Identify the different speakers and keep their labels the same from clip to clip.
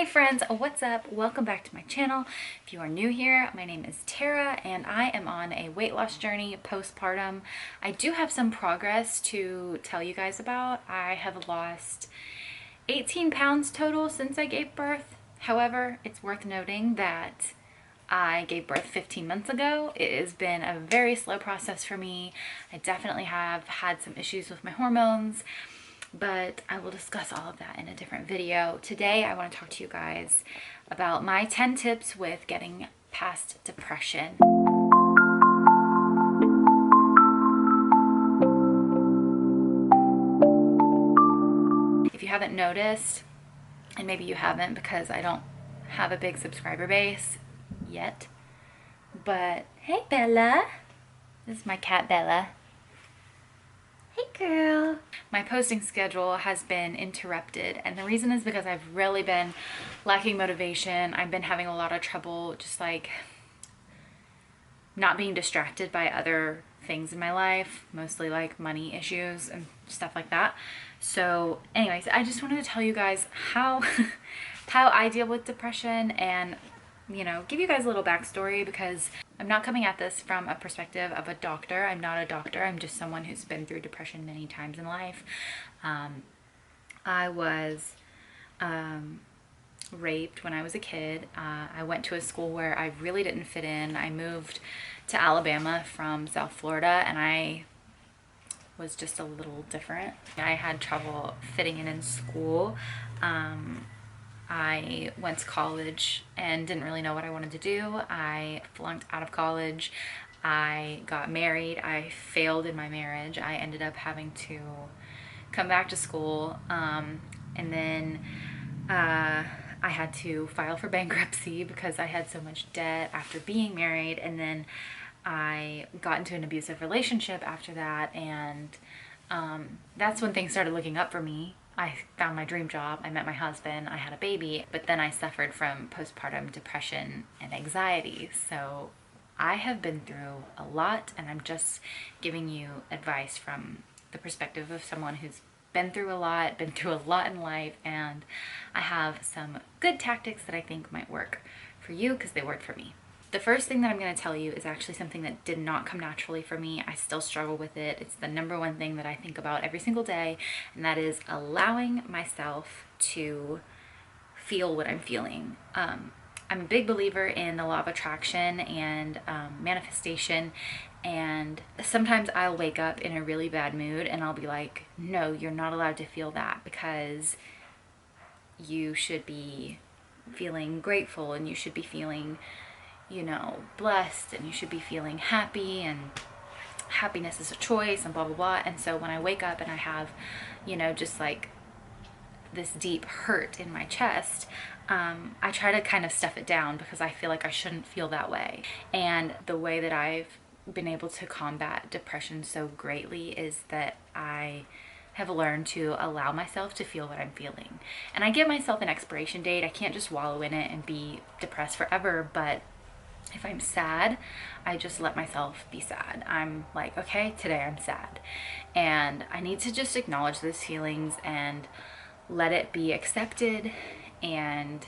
Speaker 1: Hey friends, what's up? Welcome back to my channel. If you are new here, my name is Tara and I am on a weight loss journey postpartum. I do have some progress to tell you guys about. I have lost 18 pounds total since I gave birth. However, it's worth noting that I gave birth 15 months ago. It has been a very slow process for me. I definitely have had some issues with my hormones, but I will discuss all of that in a different video. Today, I want to talk to you guys about my 10 tips with getting past depression. If you haven't noticed, and maybe you haven't because I don't have a big subscriber base yet, but hey Bella, this is my cat Bella. Hey girl. My posting schedule has been interrupted, and the reason is because I've really been lacking motivation. I've been having a lot of trouble just like not being distracted by other things in my life, mostly like money issues and stuff like that. So anyways, I just wanted to tell you guys how I deal with depression and, you know, give you guys a little backstory, because I'm not coming at this from a perspective of a doctor. I'm not a doctor. I'm just someone who's been through depression many times in life. I was raped when I was a kid. I went to a school where I really didn't fit in. I moved to Alabama from South Florida, and I was just a little different. I had trouble fitting in school. I went to college and didn't really know what I wanted to do. I flunked out of college. I got married. I failed in my marriage. I ended up having to come back to school. And then I had to file for bankruptcy because I had so much debt after being married. And then I got into an abusive relationship after that. And that's when things started looking up for me. I found my dream job, I met my husband, I had a baby, but then I suffered from postpartum depression and anxiety. So I have been through a lot, and I'm just giving you advice from the perspective of someone who's been through a lot in life, and I have some good tactics that I think might work for you because they worked for me. The first thing that I'm going to tell you is actually something that did not come naturally for me. I still struggle with it. It's the number one thing that I think about every single day, and that is allowing myself to feel what I'm feeling. I'm a big believer in the law of attraction and manifestation, and sometimes I'll wake up in a really bad mood and I'll be like, no, you're not allowed to feel that, because you should be feeling grateful and you should be feeling, you know, blessed, and you should be feeling happy, and happiness is a choice, and blah blah blah. And so when I wake up and I have, you know, just like this deep hurt in my chest, I try to kind of stuff it down because I feel like I shouldn't feel that way. And the way that I've been able to combat depression so greatly is that I have learned to allow myself to feel what I'm feeling. And I give myself an expiration date. I can't just wallow in it and be depressed forever, but if I'm sad, I just let myself be sad. I'm like, okay, today I'm sad. And I need to just acknowledge those feelings and let it be accepted. And,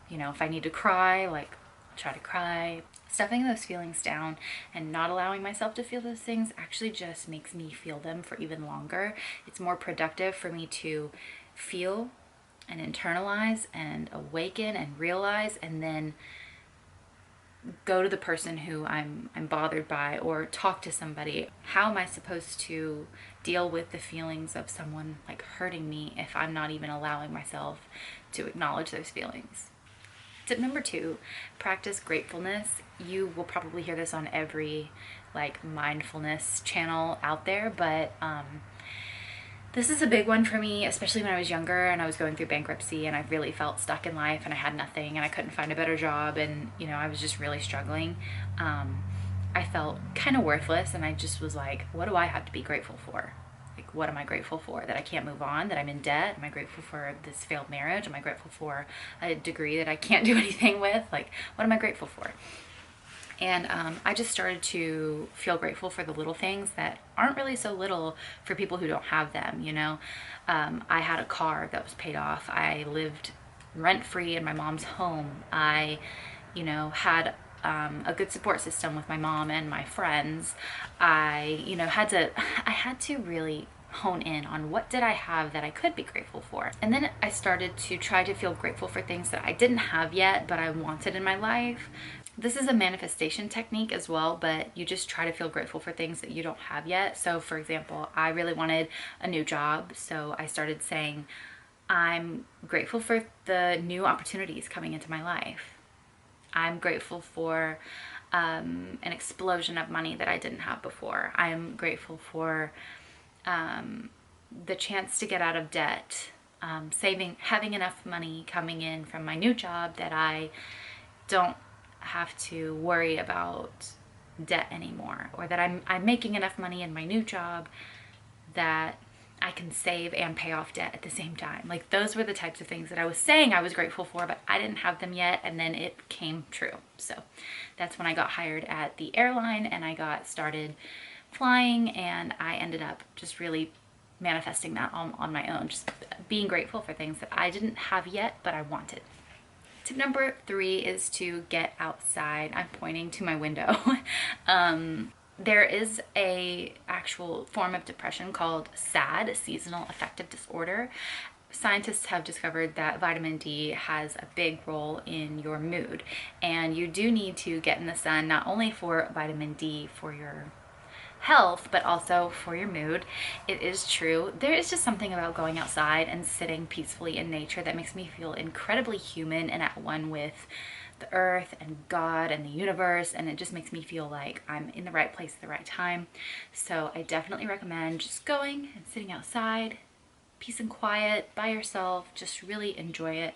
Speaker 1: you know, if I need to cry, like, I'll try to cry. Stuffing those feelings down and not allowing myself to feel those things actually just makes me feel them for even longer. It's more productive for me to feel and internalize and awaken and realize, and then go to the person who I'm bothered by, or talk to somebody. How am I supposed to deal with the feelings of someone like hurting me if I'm not even allowing myself to acknowledge those feelings? Tip number 2, practice gratefulness. You will probably hear this on every like mindfulness channel out there, but this is a big one for me, especially when I was younger and I was going through bankruptcy and I really felt stuck in life and I had nothing and I couldn't find a better job, and, you know, I was just really struggling. I felt kind of worthless, and I just was like, what do I have to be grateful for? Like, what am I grateful for? That I can't move on? That I'm in debt? Am I grateful for this failed marriage? Am I grateful for a degree that I can't do anything with? Like, what am I grateful for? And I just started to feel grateful for the little things that aren't really so little for people who don't have them, you know. I had a car that was paid off. I lived rent-free in my mom's home. I, you know, had a good support system with my mom and my friends. I, you know, I had to really hone in on what did I have that I could be grateful for. And then I started to try to feel grateful for things that I didn't have yet, but I wanted in my life. This is a manifestation technique as well, but you just try to feel grateful for things that you don't have yet. So for example, I really wanted a new job, so I started saying, I'm grateful for the new opportunities coming into my life. I'm grateful for an explosion of money that I didn't have before. I'm grateful for the chance to get out of debt, having enough money coming in from my new job that I don't have to worry about debt anymore, or that I'm making enough money in my new job that I can save and pay off debt at the same time. Like, those were the types of things that I was saying I was grateful for, but I didn't have them yet, and then it came true. So that's when I got hired at the airline and I got started flying, and I ended up just really manifesting that on my own, just being grateful for things that I didn't have yet, but I wanted. Tip number 3 is to get outside. I'm pointing to my window. There is a actual form of depression called SAD, seasonal affective disorder. Scientists have discovered that vitamin D has a big role in your mood, and you do need to get in the sun, not only for vitamin D for your health, but also for your mood. It is true. There is just something about going outside and sitting peacefully in nature that makes me feel incredibly human and at one with the earth and God and the universe, and it just makes me feel like I'm in the right place at the right time. So I definitely recommend just going and sitting outside, peace and quiet, by yourself. Just really enjoy it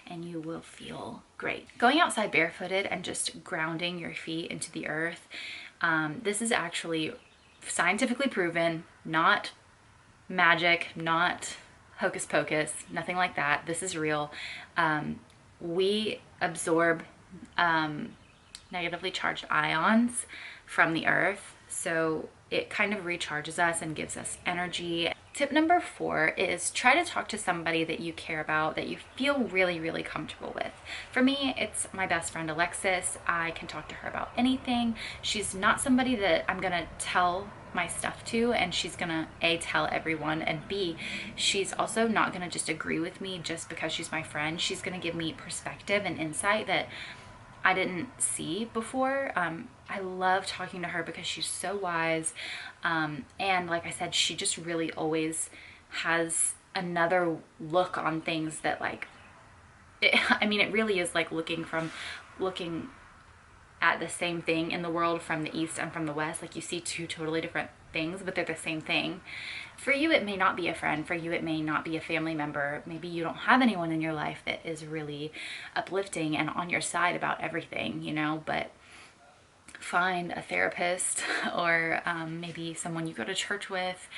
Speaker 1: and you will feel great. Going outside barefooted and just grounding your feet into the earth, this is actually scientifically proven, not magic, not hocus pocus, nothing like that. This is real. We absorb negatively charged ions from the earth, so it kind of recharges us and gives us energy. Tip number 4 is try to talk to somebody that you care about, that you feel really, really comfortable with. For me, it's my best friend Alexis. I can talk to her about anything. She's not somebody that I'm gonna tell my stuff to, and she's gonna A, tell everyone, and B, she's also not gonna just agree with me just because she's my friend. She's gonna give me perspective and insight that I didn't see before. I love talking to her because she's so wise, and like I said, she just really always has another look on things that, like, I mean, it really is like looking at the same thing in the world from the east and from the west. Like, you see two totally different things, but they're the same thing. For you, it may not be a friend. For you, it may not be a family member. Maybe you don't have anyone in your life that is really uplifting and on your side about everything, you know, but find a therapist or maybe someone you go to church with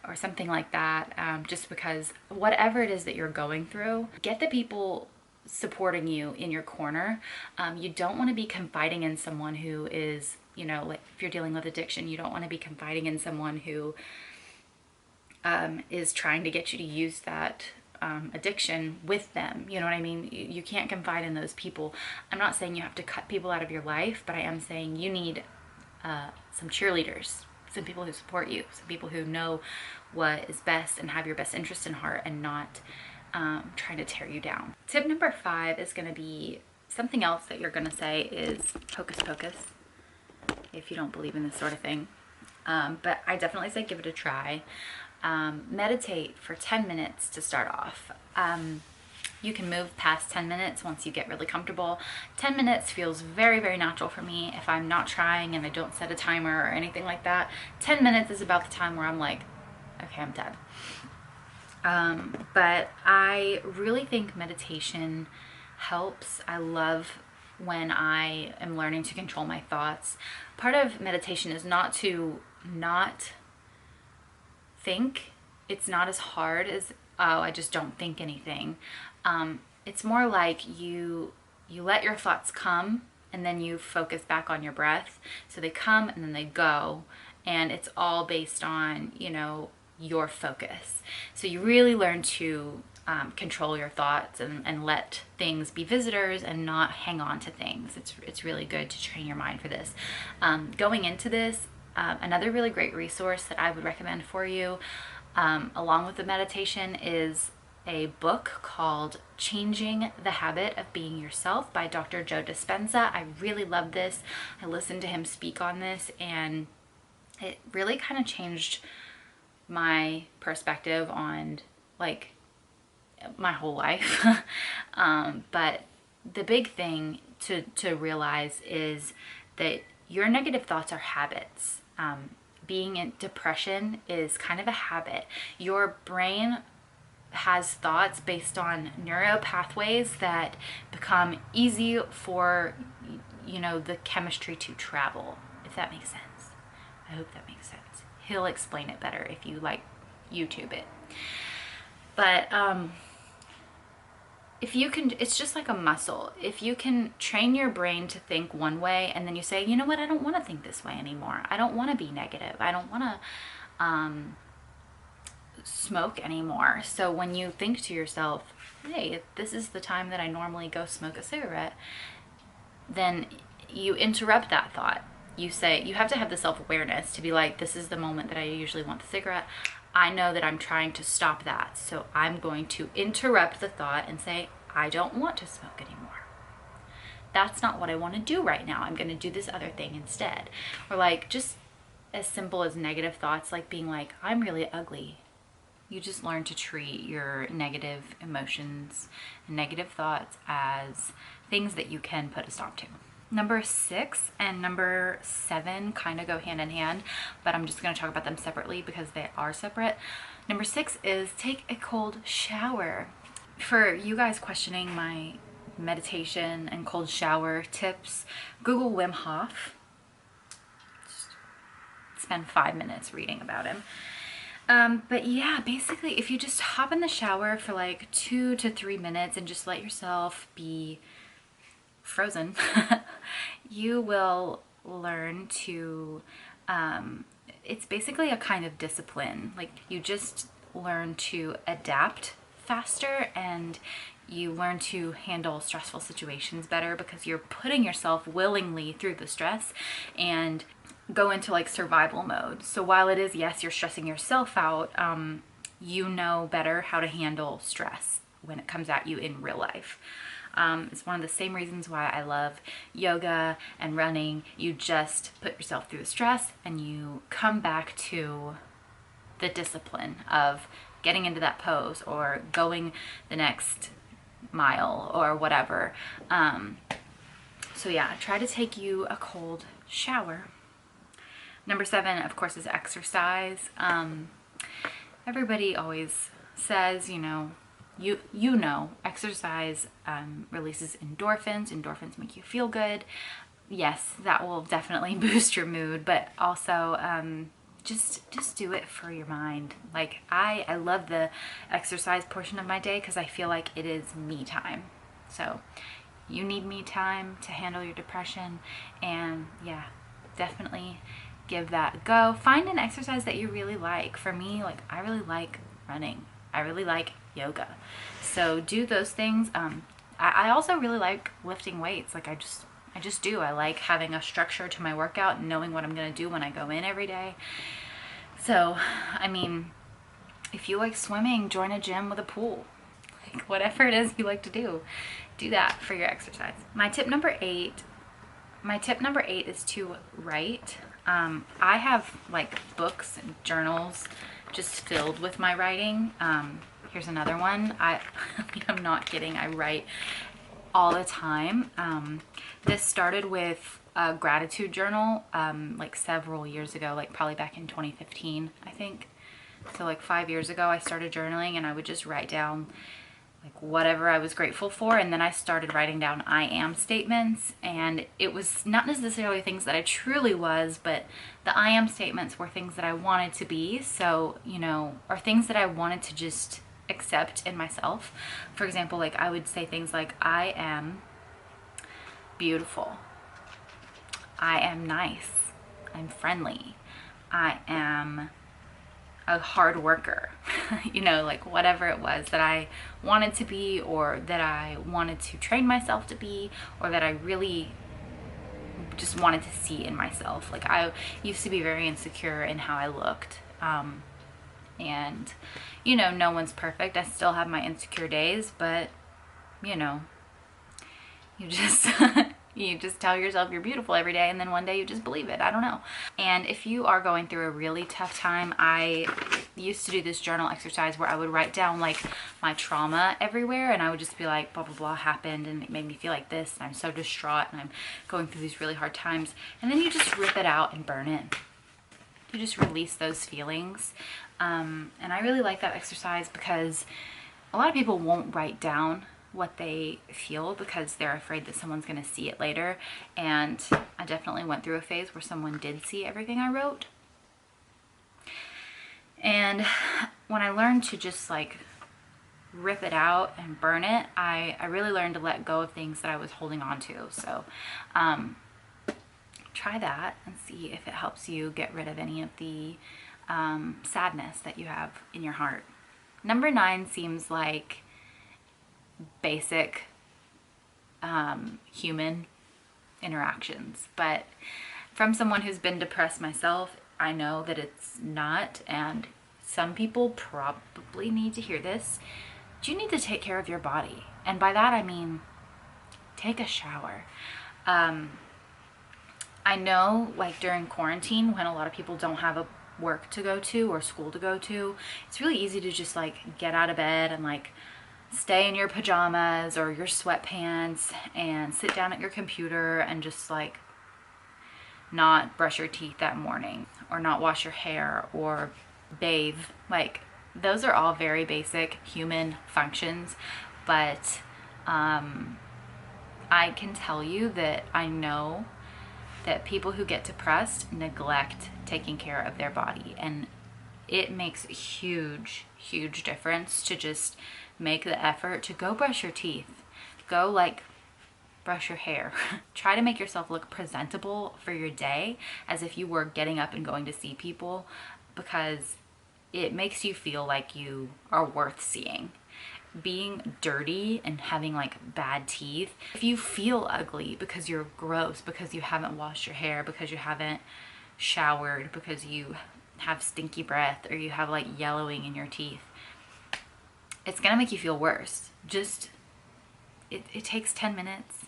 Speaker 1: or something like that, just because whatever it is that you're going through, get the people supporting you in your corner. You don't want to be confiding in someone who is, you know, like if you're dealing with addiction, you don't want to be confiding in someone who is trying to get you to use that addiction with them. You know what I mean? You can't confide in those people. I'm not saying you have to cut people out of your life, but I am saying you need some cheerleaders, some people who support you, some people who know what is best and have your best interest in heart and not trying to tear you down. Tip number 5 is going to be something else that you're going to say is hocus pocus if you don't believe in this sort of thing. But I definitely say give it a try. Meditate for 10 minutes to start off. You can move past 10 minutes once you get really comfortable. 10 minutes feels very, very natural for me. If I'm not trying and I don't set a timer or anything like that, 10 minutes is about the time where I'm like, okay, I'm dead. But I really think meditation helps. I love when I am learning to control my thoughts. Part of meditation is not to not think. It's not as hard as, oh, I just don't think anything. It's more like you let your thoughts come and then you focus back on your breath. So they come and then they go, and it's all based on, you know, your focus. So you really learn to control your thoughts and let things be visitors and not hang on to things. It's really good to train your mind for this. Going into this, another really great resource that I would recommend for you, along with the meditation, is a book called Changing the Habit of Being Yourself by Dr. Joe Dispenza. I really love this. I listened to him speak on this, and it really kind of changed my perspective on like my whole life. But the big thing to realize is that your negative thoughts are habits. Being in depression is kind of a habit. Your brain has thoughts based on neuro pathways that become easy for, you know, the chemistry to travel, if that makes sense. I hope that makes sense. He'll explain it better if you like YouTube it. But if you can, it's just like a muscle. If you can train your brain to think one way, and then you say, you know what, I don't want to think this way anymore. I don't want to be negative. I don't want to smoke anymore. So when you think to yourself, hey, this is the time that I normally go smoke a cigarette, then you interrupt that thought. You say, you have to have the self-awareness to be like, this is the moment that I usually want the cigarette. I know that I'm trying to stop that, so I'm going to interrupt the thought and say, I don't want to smoke anymore. That's not what I want to do right now. I'm going to do this other thing instead. Or like just as simple as negative thoughts, like being like, I'm really ugly. You just learn to treat your negative emotions and negative thoughts as things that you can put a stop to. Number 6 and number 7 kind of go hand in hand, but I'm just going to talk about them separately because they are separate. Number 6 is take a cold shower. For you guys questioning my meditation and cold shower tips, Google Wim Hof. Just spend 5 minutes reading about him. But yeah, basically if you just hop in the shower for like 2 to 3 minutes and just let yourself be frozen, you will learn to, it's basically a kind of discipline. Like you just learn to adapt faster, and you learn to handle stressful situations better because you're putting yourself willingly through the stress and go into like survival mode. So while it is, yes, you're stressing yourself out, you know better how to handle stress when it comes at you in real life. It's one of the same reasons why I love yoga and running. You just put yourself through the stress and you come back to the discipline of getting into that pose or going the next mile or whatever. So yeah, try to take you a cold shower. Number 7, of course, is exercise. Everybody always says, you know, exercise releases endorphins. Endorphins make you feel good. Yes, that will definitely boost your mood, but also just do it for your mind. Like I love the exercise portion of my day because I feel like it is me time. So you need me time to handle your depression, and yeah, definitely give that a go. Find an exercise that you really like. For me, like I really like running. I really like yoga. So do those things. I also really like lifting weights. Like I just do. I like having a structure to my workout and knowing what I'm going to do when I go in every day. So, I mean, if you like swimming, join a gym with a pool. Like whatever it is you like to do that for your exercise. My tip number 8 is to write. I have like books and journals just filled with my writing. Here's another one. I'm not kidding. I write all the time. This started with a gratitude journal like several years ago, like probably back in 2015, I think. So like 5 years ago, I started journaling, and I would just write down like whatever I was grateful for, and then I started writing down I am statements, and it was not necessarily things that I truly was, but the I am statements were things that I wanted to be, so, you know, or things that I wanted to just accept in myself. For example, like I would say things like, I am beautiful, I am nice, I'm friendly, I am a hard worker, you know, like whatever it was that I wanted to be, or that I wanted to train myself to be, or that I really just wanted to see in myself. Like I used to be very insecure in how I looked. And you know, no one's perfect. I still have my insecure days, but you know, you just you just tell yourself you're beautiful every day, and then one day you just believe it. I don't know. And if you are going through a really tough time, I used to do this journal exercise where I would write down like my trauma everywhere, and I would just be like, blah blah blah happened and it made me feel like this, and I'm so distraught and I'm going through these really hard times. And then you just rip it out and burn it. You just release those feelings. And I really like that exercise because a lot of people won't write down what they feel because they're afraid that someone's going to see it later. And I definitely went through a phase where someone did see everything I wrote. And when I learned to just like rip it out and burn it, I really learned to let go of things that I was holding on to. So try that and see if it helps you get rid of any of the sadness that you have in your heart. Number 9 seems like basic human interactions, but from someone who's been depressed myself, I know that it's not, and some people probably need to hear this. You need to take care of your body, and by that I mean take a shower. I know, like during quarantine, when a lot of people don't have a work to go to or school to go to, it's really easy to just like get out of bed and like stay in your pajamas or your sweatpants and sit down at your computer and just like not brush your teeth that morning or not wash your hair or bathe. Like those are all very basic human functions, but I can tell you that I know that people who get depressed neglect taking care of their body, and it makes a huge difference to just make the effort to go brush your teeth, go like brush your hair. Try to make yourself look presentable for your day as if you were getting up and going to see people, because it makes you feel like you are worth seeing. Being dirty and having like bad teeth, if you feel ugly because you're gross, because you haven't washed your hair, because you haven't showered, because you have stinky breath, or you have like yellowing in your teeth, it's gonna make you feel worse. Just it takes 10 minutes.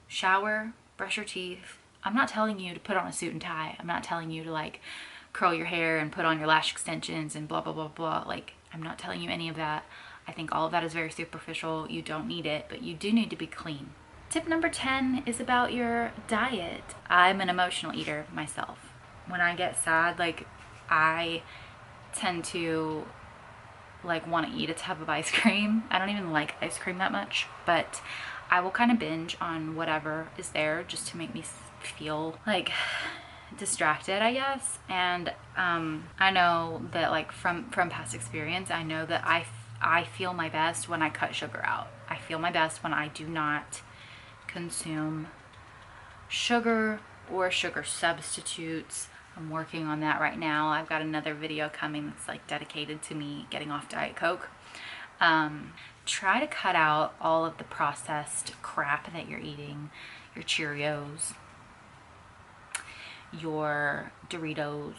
Speaker 1: Shower, brush your teeth. I'm not telling you to put on a suit and tie. I'm not telling you to like curl your hair and put on your lash extensions and blah blah blah blah. Like, I'm not telling you any of that. I think all of that is very superficial. You don't need it, but you do need to be clean. Tip number 10 is about your diet. I'm an emotional eater myself. When I get sad, like I tend to like want to eat a tub of ice cream. I don't even like ice cream that much, but I will kind of binge on whatever is there just to make me feel like distracted, I guess. And I know that like from past experience, I know that I feel my best when I cut sugar out. I feel my best when I do not consume sugar or sugar substitutes. I'm working on that right now. I've got another video coming that's like dedicated to me getting off Diet Coke. Try to cut out all of the processed crap that you're eating, your Cheerios, your Doritos,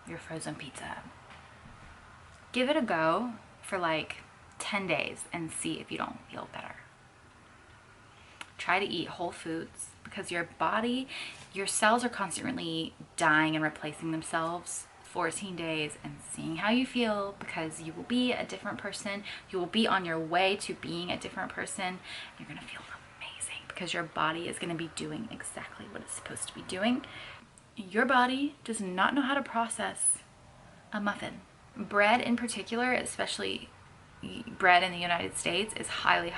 Speaker 1: your frozen pizza. Give it a go for like 10 days and see if you don't feel better. Try to eat whole foods, because your body, your cells are constantly dying and replacing themselves. 14 days and seeing how you feel, because you will be a different person. You will be on your way to being a different person. You're gonna feel amazing because your body is gonna be doing exactly what it's supposed to be doing. Your body does not know how to process a muffin. Bread in particular, especially bread in the United States, is highly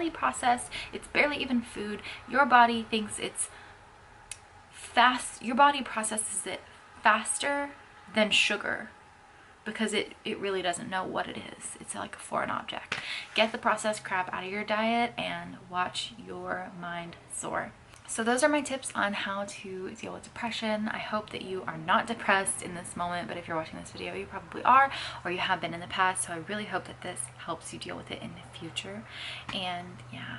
Speaker 1: processed. It's barely even food. Your body thinks it's fast. Your body processes it faster than sugar because it really doesn't know what it is. It's like a foreign object. Get the processed crap out of your diet and watch your mind soar. So those are my tips on how to deal with depression. I hope that you are not depressed in this moment, but if you're watching this video, you probably are, or you have been in the past. So I really hope that this helps you deal with it in the future. And yeah,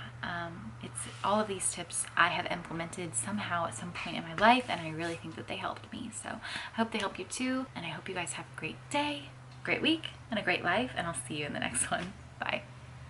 Speaker 1: it's all of these tips I have implemented somehow at some point in my life, and I really think that they helped me. So I hope they help you too, and I hope you guys have a great day, great week, and a great life, and I'll see you in the next one. Bye.